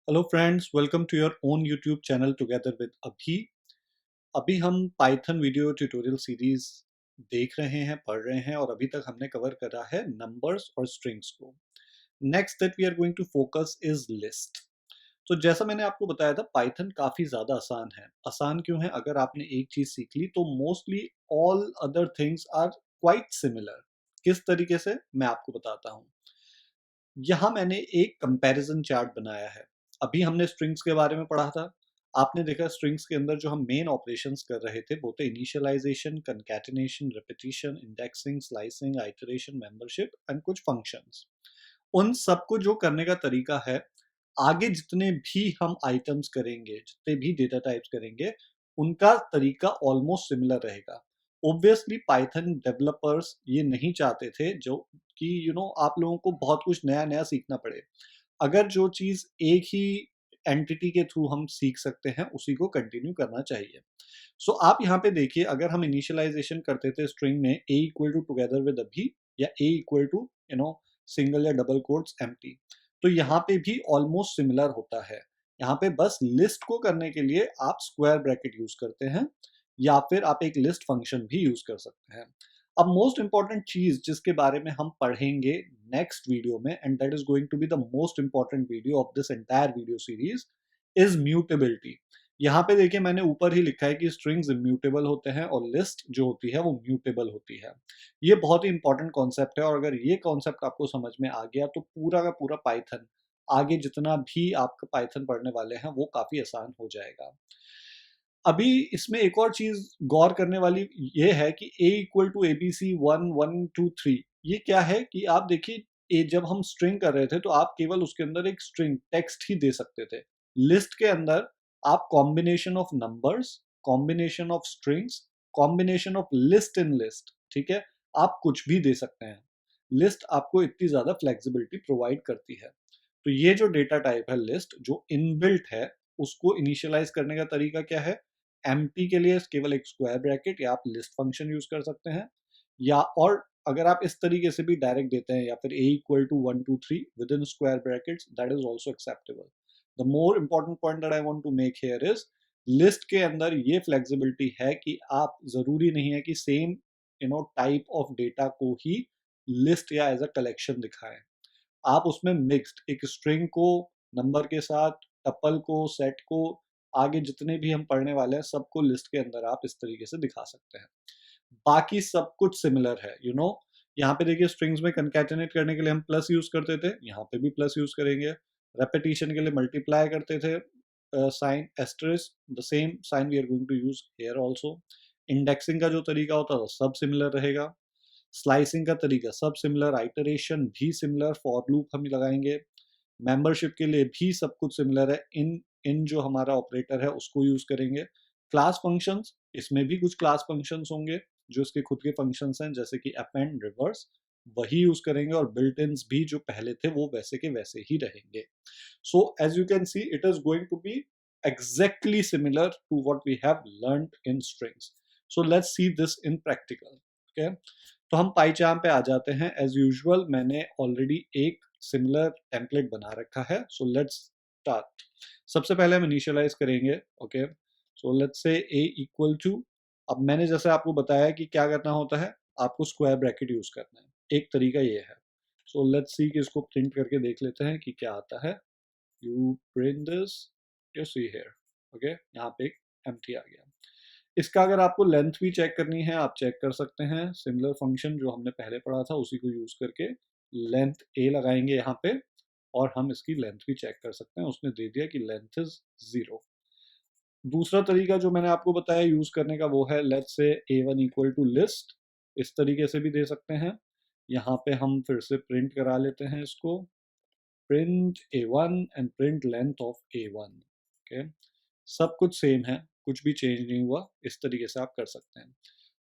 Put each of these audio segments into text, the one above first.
Hello friends, welcome to your own YouTube channel together with Abhi. अभी हम Python video tutorial series देख रहे हैं, पढ़ रहे हैं और अभी तक हमने कवर करा है नंबर्स और स्ट्रिंग्स को। Next that we are going to focus is list. तो जैसा मैंने आपको बताया था, पाइथन काफ़ी ज़्यादा आसान है। आसान क्यों है? अगर आपने एक चीज़ सीख ली तो mostly all other things are quite similar. किस तरीके से, मैं आपको बताता हूँ। यहाँ मैंने एक कंपैरिजन चार्ट बनाया है। अभी हमने स्ट्रिंग्स के बारे में पढ़ा था। आपने देखा स्ट्रिंग्स के अंदर जो हम मेन ऑपरेशंस कर रहे थे वो थे initialization, concatenation, repetition, indexing, slicing, iteration, membership and कुछ फंक्शंस। उन सबको जो करने का तरीका है, आगे जितने भी हम आइटम्स करेंगे, जितने भी डेटा टाइप्स करेंगे, उनका तरीका ऑलमोस्ट सिमिलर रहेगा। ऑब्वियसली पाइथन डेवलपर्स ये नहीं चाहते थे जो कि आप लोगों को बहुत कुछ नया नया सीखना पड़े। अगर जो चीज़ एक ही एंटिटी के थ्रू हम सीख सकते हैं, उसी को कंटिन्यू करना चाहिए। सो आप यहाँ पे देखिए, अगर हम इनिशियलाइजेशन करते थे स्ट्रिंग में a equal to together with अभी, या a इक्वल टू सिंगल या डबल कोट्स एम्प्टी, तो यहाँ पे भी ऑलमोस्ट सिमिलर होता है। यहाँ पे बस लिस्ट को करने के लिए आप स्क्वायर ब्रैकेट यूज करते हैं, या फिर आप एक लिस्ट फंक्शन भी यूज कर सकते हैं। अब मोस्ट इंपॉर्टेंट चीज जिसके बारे में हम पढ़ेंगे नेक्स्ट वीडियो में, and that is going to be the most important video of this entire video series, is mutability. यहाँ पे देखिए मैंने ऊपर ही लिखा है कि स्ट्रिंग्स इम्यूटेबल होते हैं और लिस्ट जो होती है वो म्यूटेबल होती है। ये बहुत ही इंपॉर्टेंट कॉन्सेप्ट है, और अगर ये कॉन्सेप्ट आपको समझ में आ गया तो पूरा का पूरा पाइथन, आगे जितना भी आप पाइथन पढ़ने वाले हैं, वो काफी आसान हो जाएगा। अभी इसमें एक और चीज गौर करने वाली ये है कि a इक्वल टू ABC 1 1 2 3, ये क्या है कि आप देखिए, जब हम स्ट्रिंग कर रहे थे तो आप केवल उसके अंदर एक स्ट्रिंग टेक्स्ट ही दे सकते थे। लिस्ट के अंदर आप combination of numbers, combination of strings, combination of list in list, ठीक है, आप कुछ भी दे सकते हैं। लिस्ट आपको इतनी ज्यादा फ्लेक्सिबिलिटी प्रोवाइड करती है। तो ये जो डेटा टाइप है लिस्ट, जो इनबिल्ट है, उसको इनिशियलाइज करने का तरीका क्या है? एम्प्टी के लिए केवल एक स्क्वायर ब्रैकेट या आप लिस्ट फंक्शन यूज कर सकते हैं, या और अगर आप इस तरीके से भी डायरेक्ट देते हैं, या फिर a equal to 1 2 3 within square brackets, that is also acceptable. The more important point that I want to make here is, list के अंदर ये फ्लेक्सिबिलिटी है कि आप जरूरी नहीं है कि सेम टाइप ऑफ डेटा को ही लिस्ट या एज अ कलेक्शन दिखाएं। आप उसमें मिक्स्ड एक स्ट्रिंग को नंबर के साथ, टपल को, सेट को, आगे जितने भी हम पढ़ने वाले हैं सबको लिस्ट के अंदर आप इस तरीके से दिखा सकते हैं। बाकी सब कुछ सिमिलर है। यहाँ पे देखिए स्ट्रिंग्स में कंकैटिनेट करने के लिए हम प्लस यूज करते थे, यहाँ पे भी प्लस यूज करेंगे। रेपिटेशन के लिए मल्टीप्लाई करते थे, sign asterisk, the same sign we are going to use here also. Indexing का जो तरीका होता है सब सिमिलर रहेगा। स्लाइसिंग का तरीका सब सिमिलर, आइटरेशन भी सिमिलर, फॉर लूप हम लगाएंगे। मेंबरशिप के लिए भी सब कुछ सिमिलर है। इन इन जो हमारा ऑपरेटर है उसको यूज करेंगे। क्लास फंक्शंस, इसमें भी कुछ क्लास फंक्शंस होंगे जो इसके खुद के फंक्शंस हैं, जैसे कि अपेंड, रिवर्स, वही यूज करेंगे। और बिल्ट इन्स भी जो पहले थे वो वैसे के वैसे ही रहेंगे। So as you can see, it is going to be exactly similar to what we have learned in strings. So let's see this in practical. Okay, तो हम पाईचार्म पे आ जाते हैं। एज यूजुअल मैंने ऑलरेडी एक सिमिलर टेम्पलेट बना रखा है, सो लेट्स स्टार्ट। सबसे पहले हम इनिशियलाइज करेंगे। Okay, so let's say a equal to, अब मैंने जैसे आपको बताया कि क्या करना होता है, आपको स्क्वायर ब्रैकेट यूज करना है। एक तरीका ये है। सो लेट्स सी कि इसको प्रिंट करके देख लेते हैं कि क्या आता है। You print this, you see here. Okay, यहाँ पे एक एम्प्टी आ गया। इसका अगर आपको लेंथ भी चेक करनी है, आप चेक कर सकते हैं। सिमिलर फंक्शन जो हमने पहले पढ़ा था उसी को यूज करके लेंथ a लगाएंगे यहाँ पे, और हम इसकी लेंथ भी चेक कर सकते हैं। उसने दे दिया कि लेंथ इज 0। दूसरा तरीका जो मैंने आपको बताया यूज करने का वो है, let's say a1 equal to list, इस तरीके से भी दे सकते हैं। यहाँ पे हम फिर से प्रिंट करा लेते हैं इसको, print a1 and print length of a1। Okay, सब कुछ सेम है, कुछ भी चेंज नहीं हुआ। इस तरीके से आप कर सकते हैं।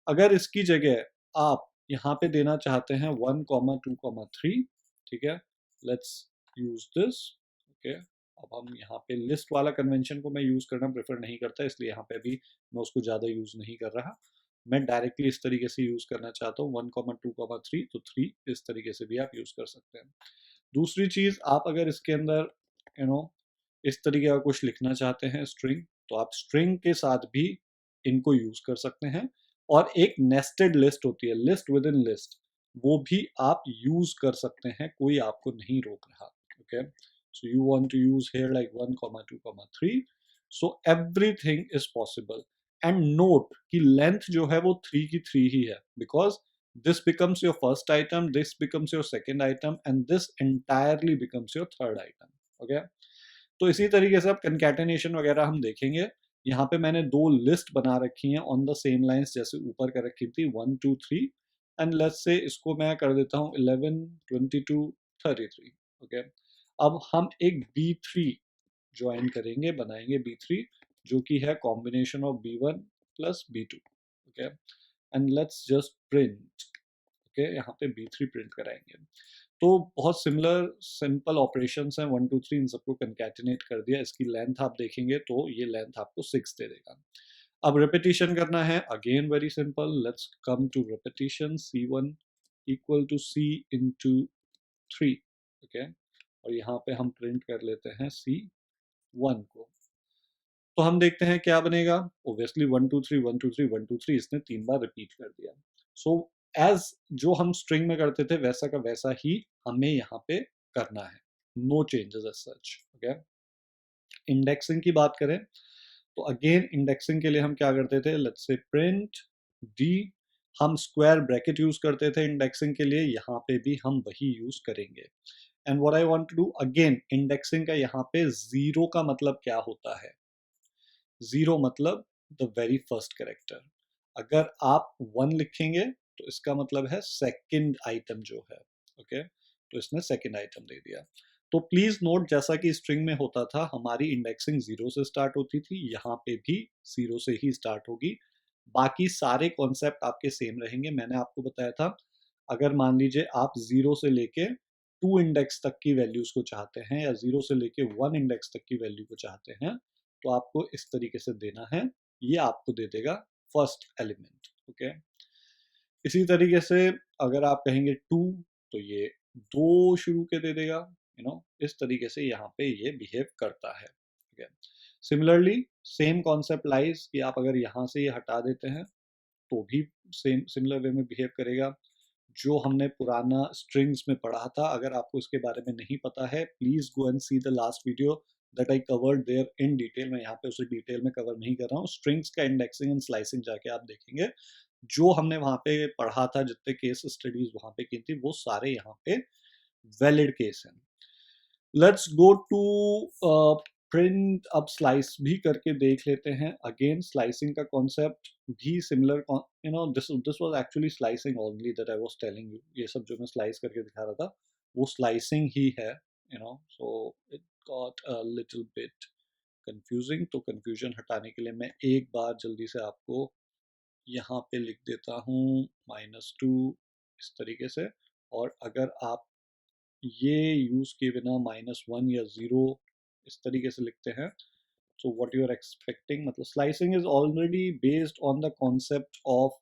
अगर इसकी जगह आप यहाँ पे देना चाहते हैं 1 2 3, ठीक है, लेट्स यूज दिस। ओके, अब हम यहाँ पे लिस्ट वाला कन्वेंशन को मैं यूज करना प्रेफर नहीं करता, इसलिए यहाँ पे भी मैं उसको ज़्यादा यूज नहीं कर रहा। मैं डायरेक्टली इस तरीके से यूज़ करना चाहता हूँ 1,2,3, तो 3 इस तरीके से भी आप यूज़ कर सकते हैं। दूसरी चीज़, आप अगर इसके अंदर इस तरीके का कुछ लिखना चाहते हैं स्ट्रिंग, तो आप स्ट्रिंग के साथ भी इनको यूज़ कर सकते हैं। और एक नेस्टेड लिस्ट होती है, लिस्ट विद इन लिस्ट, वो भी आप यूज़ कर सकते हैं, कोई आपको नहीं रोक रहा। Okay, so you want to use here like 1,2,3, so everything is possible. And note कि लेंथ जो है वो 3 की 3 ही है, because this becomes your first item, this becomes your second item, and this entirely becomes your third item. Okay, तो इसी तरीके से अब कंकैटेनेशन वगैरह हम देखेंगे। यहाँ पे मैंने दो लिस्ट बना रखी हैं ऑन द सेम लाइंस जैसे ऊपर कर रखी थी 1 2 3, एंड लेट्स से इसको मैं कर देता हूँ 11 22 33। ओके, अब हम एक B3 ज्वाइन करेंगे, बनाएंगे B3, जो कि है combination of B1 plus B2। Okay, and let's just print. Okay, यहाँ पे B3 प्रिंट कराएंगे। तो बहुत सिमिलर सिंपल ऑपरेशंस हैं, 1 2 3 इन सबको कंकैटिनेट कर दिया। इसकी लेंथ आप देखेंगे तो ये लेंथ आपको 6 दे देगा। अब रिपीटिशन करना है, again very simple, let's come to repetition, C1 equal to C into 3। Okay, और यहाँ पे हम प्रिंट कर लेते हैं C1 को। तो हम देखते हैं क्या बनेगा। ओब्वियसली 1 2 3 1 2 3 1 2 3 इसने 3 बार रिपीट कर दिया। सो एज जो हम स्ट्रिंग में करते थे वैसा का वैसा ही हमें यहाँ पे करना है, no changes as such. Okay, indexing की बात करें तो अगेन इंडेक्सिंग के लिए हम क्या करते थे, लेट्स से प्रिंट डी, हम स्क्वायर ब्रैकेट यूज करते थे इंडेक्सिंग के लिए, यहाँ पे भी हम वही यूज करेंगे। And what I want to do, again indexing का यहाँ पे जीरो का मतलब क्या होता है, जीरो मतलब द वेरी फर्स्ट कैरेक्टर। अगर आप वन लिखेंगे तो इसका मतलब है सेकंड आइटम जो है। ओके, तो इसने सेकंड आइटम दे दिया। तो प्लीज नोट, जैसा कि स्ट्रिंग में होता था हमारी इंडेक्सिंग जीरो से स्टार्ट होती थी, यहाँ पे भी जीरो से ही स्टार्ट होगी। बाकी सारे कॉन्सेप्ट आपके सेम रहेंगे। मैंने आपको बताया था, अगर मान लीजिए आप जीरो से लेके टू इंडेक्स तक की वैल्यूज को चाहते हैं, या जीरो से लेके वन इंडेक्स तक की वैल्यू को चाहते हैं, तो आपको इस तरीके से देना है, ये आपको दे देगा फर्स्ट एलिमेंट। ओके, इसी तरीके से अगर आप कहेंगे टू, तो ये दो शुरू के दे देगा। इस तरीके से यहाँ पे ये बिहेव करता है। Okay, similarly same concept lies कि आप अगर यहाँ से ये हटा देते हैं तो भी सेम सिमिलर वे में बिहेव करेगा। जो हमने पुराना स्ट्रिंग्स में पढ़ा था, अगर आपको इसके बारे में नहीं पता है, please go and see the last video that I covered there in detail. मैं यहाँ पे उसे डिटेल में कवर नहीं कर रहा हूँ। स्ट्रिंग्स का इंडेक्सिंग एंड स्लाइसिंग जाके आप देखेंगे, जो हमने वहाँ पे पढ़ा था, जितने केस स्टडीज वहाँ पे की थी, वो सारे यहाँ पे वैलिड केस हैं। Let's go to print. अब स्लाइस भी करके देख लेते हैं। अगेन स्लाइसिंग का कॉन्सेप्ट भी similar, this was actually slicing only that I was telling you. ये सब जो मैं स्लाइस करके दिखा रहा था वो स्लाइसिंग ही है। So it got a little bit confusing. तो कंफ्यूजन हटाने के लिए मैं एक बार जल्दी से आपको यहाँ पे लिख देता हूँ -2 इस तरीके से। और अगर आप ये यूज किए बिना -1 या 0 इस तरीके से लिखते हैं, so what you are expecting, मतलब slicing is already based on the concept of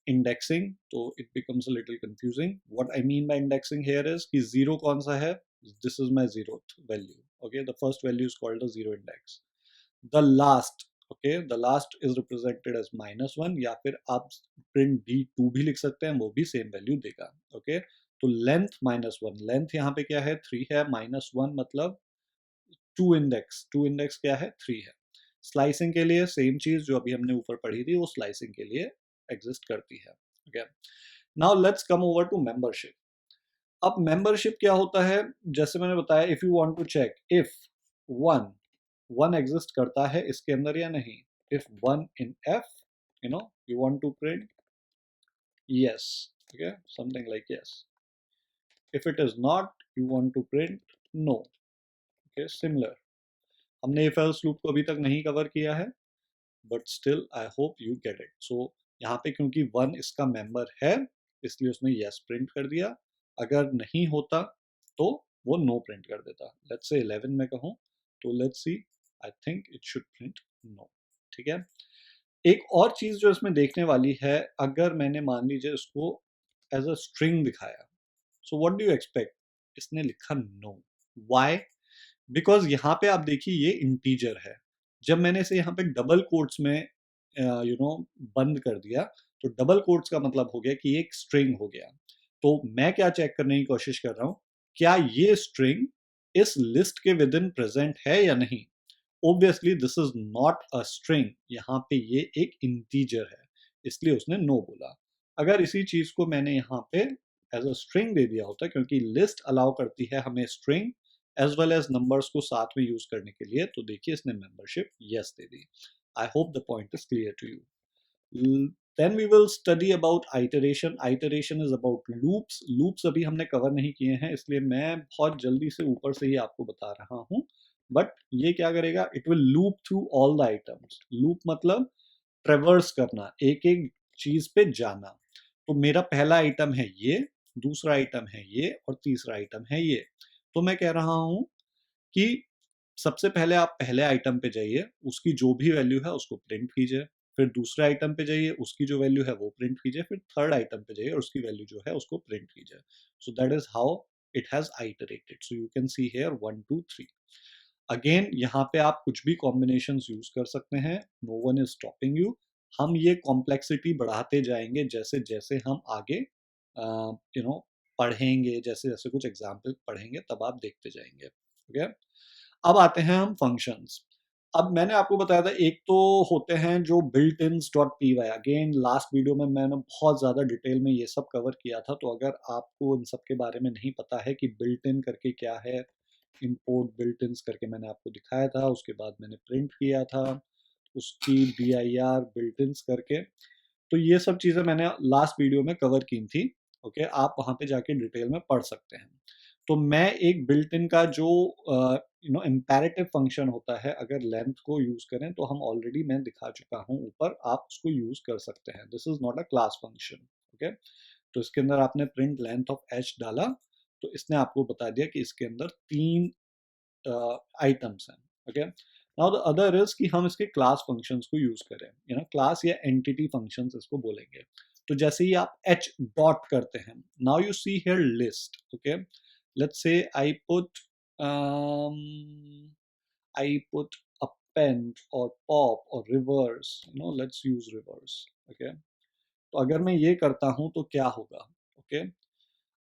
indexing, तो it becomes a little confusing. What I mean by indexing here is कि zero कौन सा है, this is my zeroth value. Okay, the first value is called a zero index. The last, okay, the last is represented as -1, या फिर आप print b2 भी लिख सकते हैं, वो भी सेम वैल्यू देगा। okay, तो लेंथ -1, लेंथ यहाँ पे क्या है 3 है, -1 मतलब टू इंडेक्स क्या है 3 है। स्लाइसिंग के लिए सेम चीज जो अभी हमने ऊपर पढ़ी थी वो स्लाइसिंग के लिए एग्जिस्ट करती है। Okay, now let's come over to membership. अब मेंबरशिप क्या होता है, जैसे मैंने बताया, if you want to check if one one exist करता है इसके अंदर या नहीं, if one in F, you want to print yes, okay, something like yes. If it is not, you want to print no. Okay, similar, हमने if else loop को अभी तक नहीं कवर किया है, but still I hope you get it. So यहाँ पे क्योंकि वन इसका मेंबर है इसलिए उसने यस प्रिंट कर दिया। अगर नहीं होता तो वो नो प्रिंट कर देता। लेट्स से 11 में कहूँ तो let's see, I think it should print no. ठीक है, एक और चीज जो इसमें देखने वाली है, अगर मैंने मान लीजिए इसको एज अ स्ट्रिंग दिखाया, so what do you expect? इसने लिखा नो। व्हाई? बिकॉज यहाँ पे आप देखिए ये इंटीजर है। जब मैंने इसे यहाँ पे डबल कोट्स में यू नो बंद कर दिया, तो डबल कोट्स का मतलब हो गया कि ये एक स्ट्रिंग हो गया। तो मैं क्या चेक करने की कोशिश कर रहा हूँ, क्या ये स्ट्रिंग इस लिस्ट के विद इन प्रेजेंट है या नहीं। Obviously this is not a string, यहाँ पे ये एक इंटीजर है, इसलिए उसने नो बोला। अगर इसी चीज को मैंने यहाँ पे एज अ स्ट्रिंग दे दिया होता, क्योंकि लिस्ट अलाउ करती है हमें string as well as numbers को साथ में यूज करने के लिए, तो देखिए इसने मेंबरशिप यस दे दी। I hope the point is clear to you. Then we will study about iteration. Iteration is about loops. Loops अभी हमने कवर नहीं किए हैं, इसलिए मैं बहुत जल्दी से ऊपर से ही आपको बता रहा हूँ। बट ये क्या करेगा, it will loop through all the items. Loop मतलब ट्रेवर्स करना, एक एक चीज पे जाना। तो मेरा पहला आइटम है ये, दूसरा आइटम है ये, और तीसरा आइटम है ये। तो मैं कह रहा हूं कि सबसे पहले आप पहले आइटम पे जाइए, उसकी जो भी वैल्यू है उसको प्रिंट कीजिए। फिर दूसरे आइटम पे जाइए, उसकी जो वैल्यू है वो प्रिंट कीजिए। फिर थर्ड आइटम पे जाइए और उसकी वैल्यू जो है उसको प्रिंट कीजिए। So that is how it has iterated. So you can see here 1 2 3। Again यहाँ पे आप कुछ भी कॉम्बिनेशन यूज कर सकते हैं, no one is stopping you. हम ये कॉम्प्लेक्सिटी बढ़ाते जाएंगे जैसे जैसे हम आगे यू नो पढ़ेंगे, जैसे जैसे कुछ एग्जाम्पल पढ़ेंगे तब आप देखते जाएंगे। ओके, अब आते हैं हम फंक्शंस। अब मैंने आपको बताया था एक तो होते हैं जो built ins dot P Y. Again last video में मैंने बहुत ज़्यादा डिटेल में ये सब कवर किया था, तो अगर आपको इन सब के बारे में नहीं पता है कि बिल्ट इन करके क्या है, इंपोर्ट बिल्ट इन्स करके मैंने आपको दिखाया था, उसके बाद मैंने प्रिंट किया था उसकी dir बिल्ट इन्स करके। तो ये सब चीज़ें मैंने लास्ट वीडियो में कवर की थी। ओके, आप वहाँ पे जाके डिटेल में पढ़ सकते हैं। तो मैं एक बिल्ट इन का जो इम्पेरेटिव फंक्शन होता है, अगर लेंथ को यूज करें तो हम ऑलरेडी मैं दिखा चुका हूँ ऊपर, आप उसको यूज कर सकते हैं। This is not a class function. Okay, तो इसके अंदर आपने प्रिंट लेंथ ऑफ एच डाला, तो इसने आपको बता दिया कि इसके अंदर 3 आइटम्स हैं। Okay, now the other is कि हम इसके क्लास फंक्शंस को यूज करें, क्लास या एंटिटी फंक्शंस इसको बोलेंगे। तो जैसे ही आप h डॉट करते हैं, now you see here list. Okay, let's say um, I put append or pop or reverse, let's use reverse. Okay, तो अगर मैं ये करता हूं तो क्या होगा? ओके,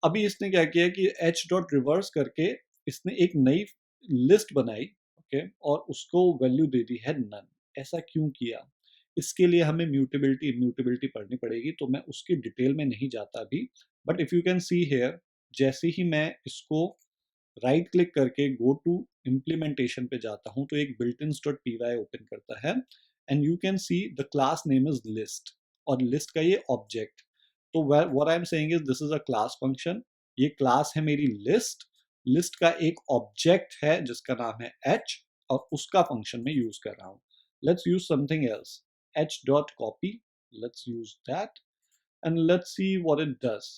अभी इसने क्या किया कि h डॉट रिवर्स करके इसने एक नई लिस्ट बनाई। ओके, और उसको वैल्यू दे दी है नन। ऐसा क्यों किया? इसके लिए हमें म्यूटेबिलिटी इम्यूटेबिलिटी पढ़नी पड़ेगी, तो मैं उसकी डिटेल में नहीं जाता अभी। But if you can see here, जैसे ही मैं इसको राइट क्लिक करके गो टू इम्प्लीमेंटेशन पे जाता हूं, तो एक बिल्टिन्स डॉट पी वाई ओपन करता है, and you can see the class name is list, और लिस्ट का ये ऑब्जेक्ट। तो what I am saying is this is a class function. ये क्लास है मेरी लिस्ट, लिस्ट का एक ऑब्जेक्ट है जिसका नाम है एच, और उसका फंक्शन में यूज कर रहा हूं। Let's use something else, H dot copy, let's use that, and let's see what it does.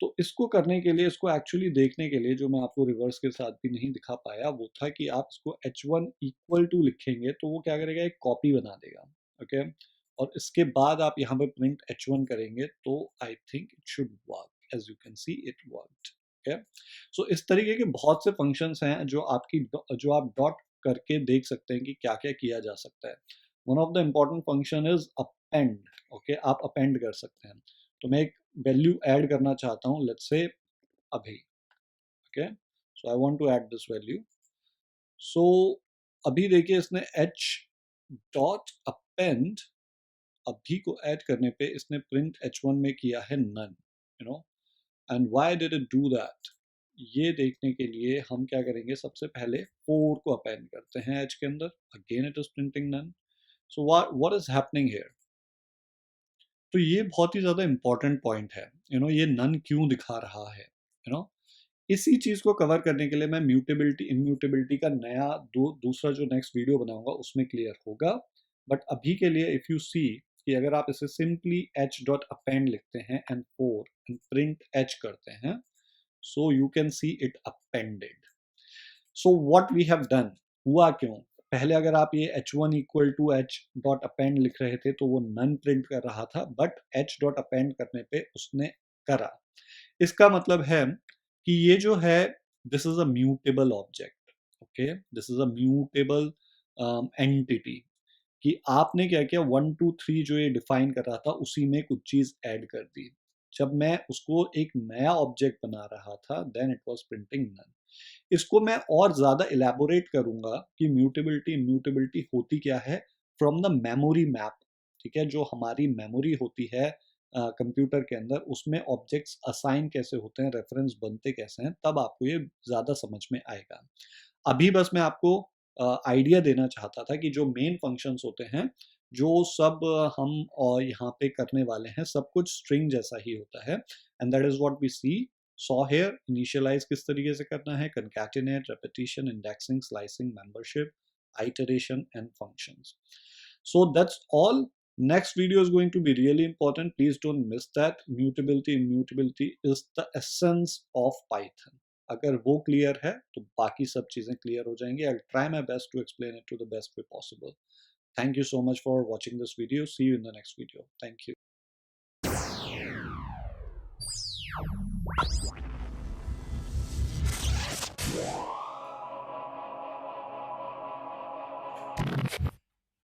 तो इसको करने के लिए, इसको एक्चुअली देखने के लिए, जो मैं आपको रिवर्स के साथ भी नहीं दिखा पाया, वो था कि आप इसको h1 इक्वल टू लिखेंगे तो वो क्या करेगा, एक कॉपी बना देगा। ओके, और इसके बाद आप यहाँ पे प्रिंट h1 करेंगे तो I think it should work. As you can see it worked. Okay, so इस तरीके के बहुत से फंक्शंस हैं जो आप डॉट करके देख सकते हैं कि क्या क्या किया जा सकता है। One of the important function is append. Okay, आप अपेंड कर सकते हैं। तो मैं एक वैल्यू ऐड करना चाहता हूँ, लेट्स से अभी। Okay, so I want to add this value. So अभी देखिए इसने h डॉट अपेंड अभी को ऐड करने पे इसने प्रिंट h1 में किया है none. And why did it do that? ये देखने के लिए हम क्या करेंगे, सबसे पहले 4 को अपेंड करते हैं h के अंदर। Again it is printing none. So what is happening here? तो ये बहुत ही ज्यादा इंपॉर्टेंट पॉइंट है। ये नन क्यों दिखा रहा है? इसी चीज को कवर करने के लिए मैं म्यूटेबिलिटी इम्यूटेबिलिटी का नया दूसरा जो नेक्स्ट वीडियो बनाऊंगा उसमें क्लियर होगा। बट अभी के लिए इफ यू सी कि अगर आप इसे सिंपली h डॉट अपेंड लिखते हैं एंड 4 एंड प्रिंट h करते हैं, so you can see it appended. So what we have done, हुआ क्यों? पहले अगर आप ये h1 equal to h dot append लिख रहे थे तो वो नन प्रिंट कर रहा था, बट h डॉट अपेंड करने पे उसने करा। इसका मतलब है कि ये जो है this is a mutable object, okay, this is a mutable entity, कि आपने क्या किया, 1 2 3 जो ये डिफाइन कर रहा था उसी में कुछ चीज ऐड कर दी। जब मैं उसको एक नया ऑब्जेक्ट बना रहा था then it was printing none. इसको मैं और ज़्यादा इलेबोरेट करूंगा कि म्यूटेबिलिटी इम्यूटेबिलिटी होती क्या है फ्रॉम द मेमोरी मैप। ठीक है, जो हमारी मेमोरी होती है कंप्यूटर के अंदर, उसमें ऑब्जेक्ट्स असाइन कैसे होते हैं, रेफरेंस बनते कैसे हैं, तब आपको ये ज़्यादा समझ में आएगा। अभी बस मैं आपको आइडिया देना चाहता था कि जो मेन फंक्शंस होते हैं, जो सब हम यहाँ पे करने वाले हैं, सब कुछ स्ट्रिंग जैसा ही होता है, and that is what we see saw here. Initialize किस तरीके से करना है, concatenate, repetition, indexing, slicing, membership, iteration and functions. So that's all. Next video is going to be really important. Please don't miss that. Mutability, immutability is the essence of Python. अगर वो clear है तो बाकी सब चीज़ें clear हो जाएंगी। I'll try my best to explain it to the best way possible. Thank you so much for watching this video. See you in the next video. Thank you.